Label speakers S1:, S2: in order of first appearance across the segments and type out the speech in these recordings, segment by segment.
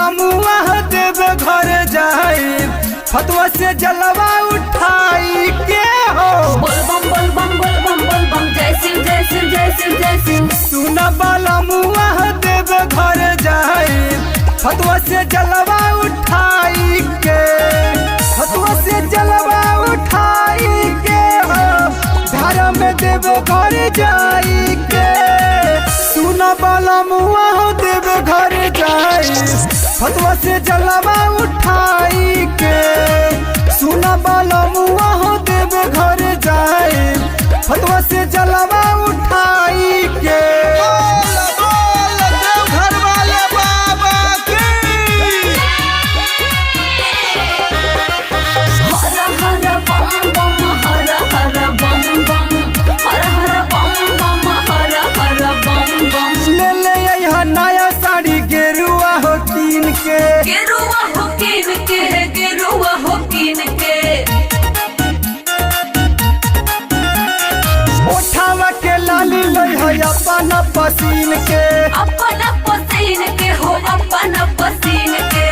S1: बलमुआ देवे घर जाई फतवा से जलवा उठाई के हो।
S2: बोल बम बोल बम बोल बम बोल बम जय शिव जय शिव जय शिव जय शिव।
S1: सुन बलमुआ देवे घर जाई फतवा से जलवा उठाई के फतवा से जलवा उठाई के हो। धारा में देवे घर जाई के सुन बलमुआ देवे घर जाई फतवा से जलवा उठाई के सुन बलमुआ देवे घर जाई फतवा से जलवा उठाई के। घर वाले बाबा की
S2: हर हर बम बम हर हर बम बम हर हर बम बम हर हर बम बम।
S1: ले ले यहाँ नया साड़ी गेरुआ हो कीन के
S2: गेरुआ हो कीन के गेरुआ हो कीन के।
S1: उठावा के लाली लई है अपन पसीन के
S2: अपन पसीन के हो अपन पसीन के।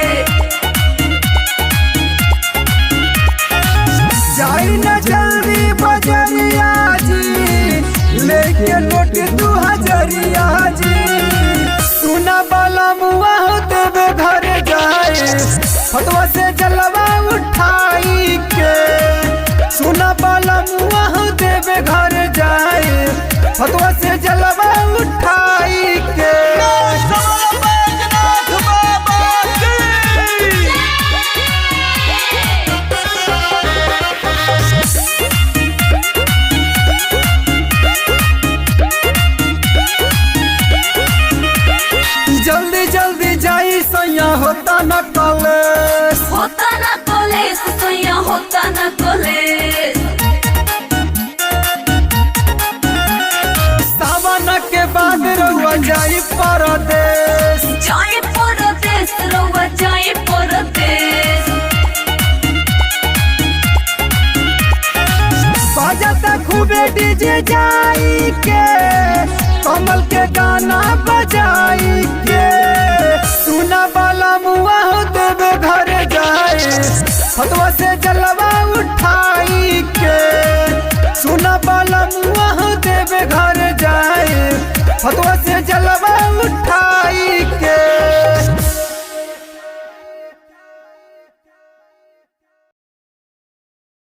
S1: जाई न जल्दी बजरिया जी लेके नोट 2000 जी सुना बलमुआ देवे घर जाए फतवा से जलवा उठाई के सुना बलमुआ देवे घर जाए फतवा से जलवा उठाई के। जल्दी जल्दी जाई सैया होता न कॉलेज
S2: होता ना कॉलेज सैया होता ना कॉलेज।
S1: सावन के बाद रहुआ जाई परदेश
S2: जाए परदेश रउआ जाए परदेश।
S1: बजता खूबे डीजे जाई के कमल के गाना बजाई के सुना बलमुआ देवे घर जाए फतवा से जलवा उठाई के सुना बलमुआ देवे घर जाए फतवा से जलवा